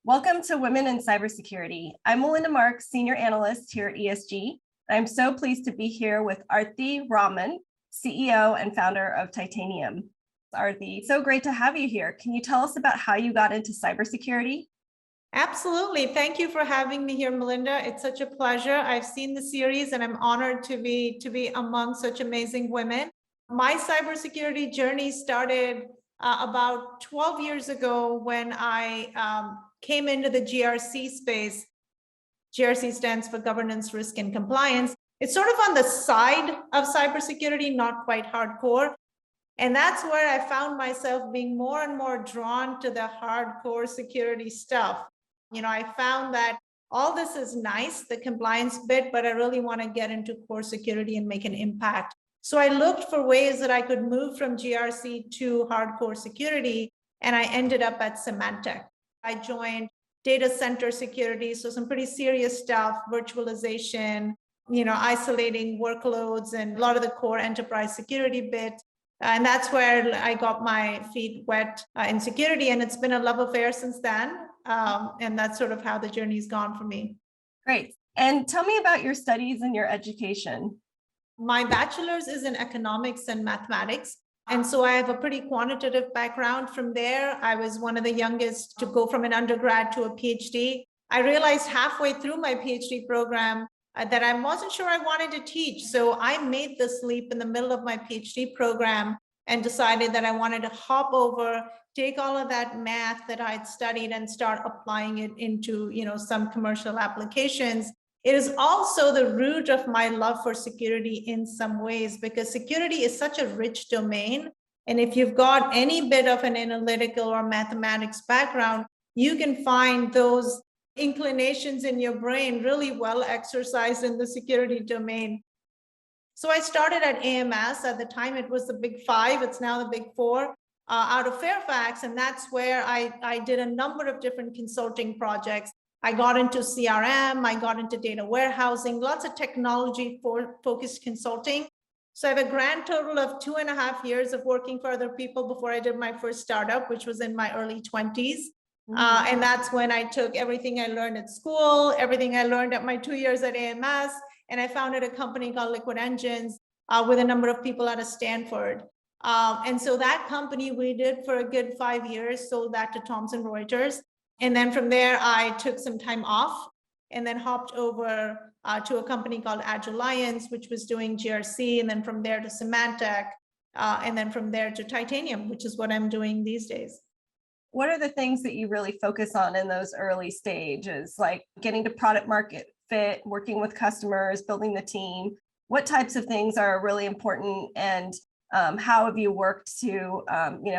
Welcome to Women in Cybersecurity. I'm Melinda Marks, Senior Analyst here at ESG. I'm so pleased to be here with Arti Raman, CEO and founder of Titaniam. Arti, so great to have you here. Can you tell us about how you got into cybersecurity? Absolutely. Thank you for having me here, Melinda. It's such a pleasure. I've seen the series and I'm honored to be among such amazing women. My cybersecurity journey started about 12 years ago when I came into the GRC space. GRC stands for Governance, Risk, and Compliance. It's sort of on the side of cybersecurity, not quite hardcore. And that's where I found myself being more and more drawn to the hardcore security stuff. I found that all this is nice, the compliance bit, but I really want to get into core security and make an impact. So I looked for ways that I could move from GRC to hardcore security, and I ended up at Symantec. I joined data center security, so some pretty serious stuff, virtualization, isolating workloads and a lot of the core enterprise security bit. And that's where I got my feet wet in security, and it's been a love affair since then. And that's sort of how the journey's gone for me. Great. And tell me about your studies and your education. My bachelor's is in economics and mathematics. And so I have a pretty quantitative background. From there, I was one of the youngest to go from an undergrad to a PhD. I realized halfway through my PhD program that I wasn't sure I wanted to teach. So I made this leap in the middle of my PhD program and decided that I wanted to hop over, take all of that math that I'd studied and start applying it into, some commercial applications. It is also the root of my love for security in some ways, because security is such a rich domain. And if you've got any bit of an analytical or mathematics background, you can find those inclinations in your brain really well exercised in the security domain. So I started at AMS. At the time, it was the Big Five. It's now the Big Four out of Fairfax. And that's where I did a number of different consulting projects. I got into CRM, I got into data warehousing, lots of technology focused consulting. So I have a grand total of 2.5 years of working for other people before I did my first startup, which was in my early 20s. And that's when I took everything I learned at school, everything I learned at my 2 years at AMS, and I founded a company called Liquid Engines with a number of people out of Stanford. And so that company we did for a good 5 years, sold that to Thomson Reuters. And then from there, I took some time off and then hopped over to a company called Agilliance, which was doing GRC, and then from there to Symantec, and then from there to Titaniam, which is what I'm doing these days. What are the things that you really focus on in those early stages, like getting to product market fit, working with customers, building the team? What types of things are really important, and how have you worked to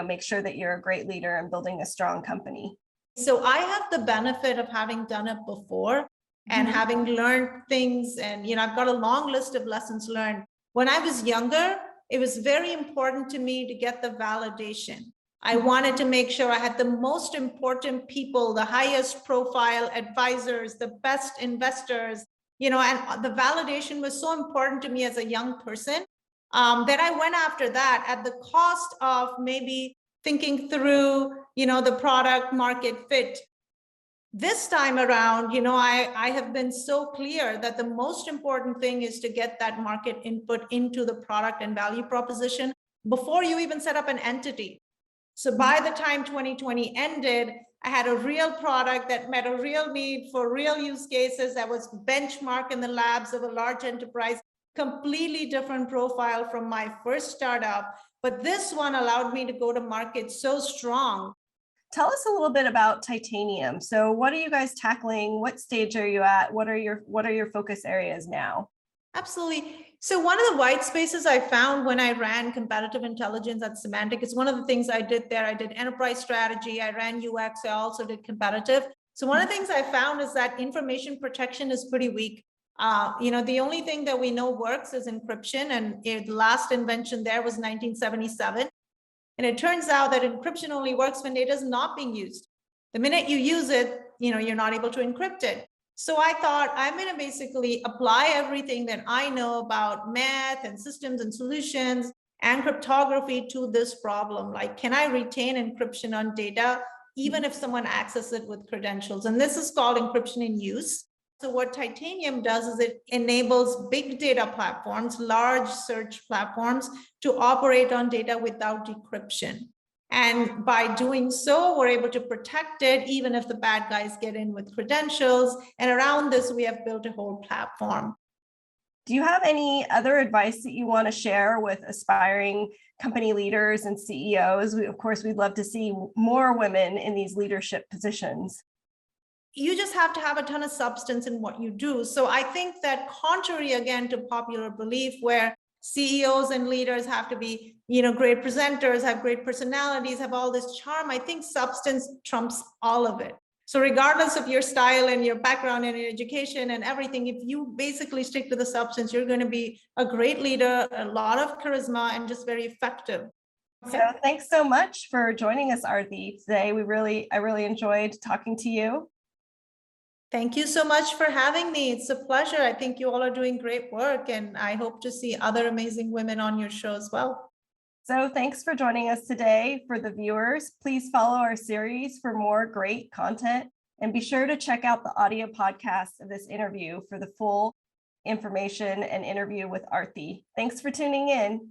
make sure that you're a great leader and building a strong company? So I have the benefit of having done it before and having learned things. And, I've got a long list of lessons learned. When I was younger, it was very important to me to get the validation. I wanted to make sure I had the most important people, the highest profile advisors, the best investors, and the validation was so important to me as a young person that I went after that at the cost of maybe thinking through, the product market fit. This time around, I have been so clear that the most important thing is to get that market input into the product and value proposition before you even set up an entity. So by the time 2020 ended, I had a real product that met a real need for real use cases that was benchmarked in the labs of a large enterprise, completely different profile from my first startup. But this one allowed me to go to market so strong. Tell us a little bit about Titaniam. So what are you guys tackling? What stage are you at? What are your focus areas now? Absolutely. So one of the white spaces I found when I ran competitive intelligence at Symantec, it's one of the things I did there. I did enterprise strategy, I ran UX, I also did competitive. So one of the things I found is that information protection is pretty weak. The only thing that we know works is encryption, and the last invention there was 1977. And it turns out that encryption only works when data is not being used. The minute you use it, you're not able to encrypt it. So I thought I'm going to basically apply everything that I know about math and systems and solutions and cryptography to this problem. Like, can I retain encryption on data even if someone accesses it with credentials. And this is called encryption in use. So what Titanium does is it enables big data platforms, large search platforms, to operate on data without decryption. And by doing so, we're able to protect it, even if the bad guys get in with credentials. And around this, we have built a whole platform. Do you have any other advice that you want to share with aspiring company leaders and CEOs? Of course, we'd love to see more women in these leadership positions. You just have to have a ton of substance in what you do. So I think that, contrary again to popular belief, where CEOs and leaders have to be, great presenters, have great personalities, have all this charm, I think substance trumps all of it. So regardless of your style and your background and your education and everything, if you basically stick to the substance, you're going to be a great leader, a lot of charisma, and just very effective. Okay. So thanks so much for joining us, Arti, today. I really enjoyed talking to you. Thank you so much for having me. It's a pleasure. I think you all are doing great work, and I hope to see other amazing women on your show as well. So thanks for joining us today. For the viewers, please follow our series for more great content, and be sure to check out the audio podcast of this interview for the full information and interview with Arti. Thanks for tuning in.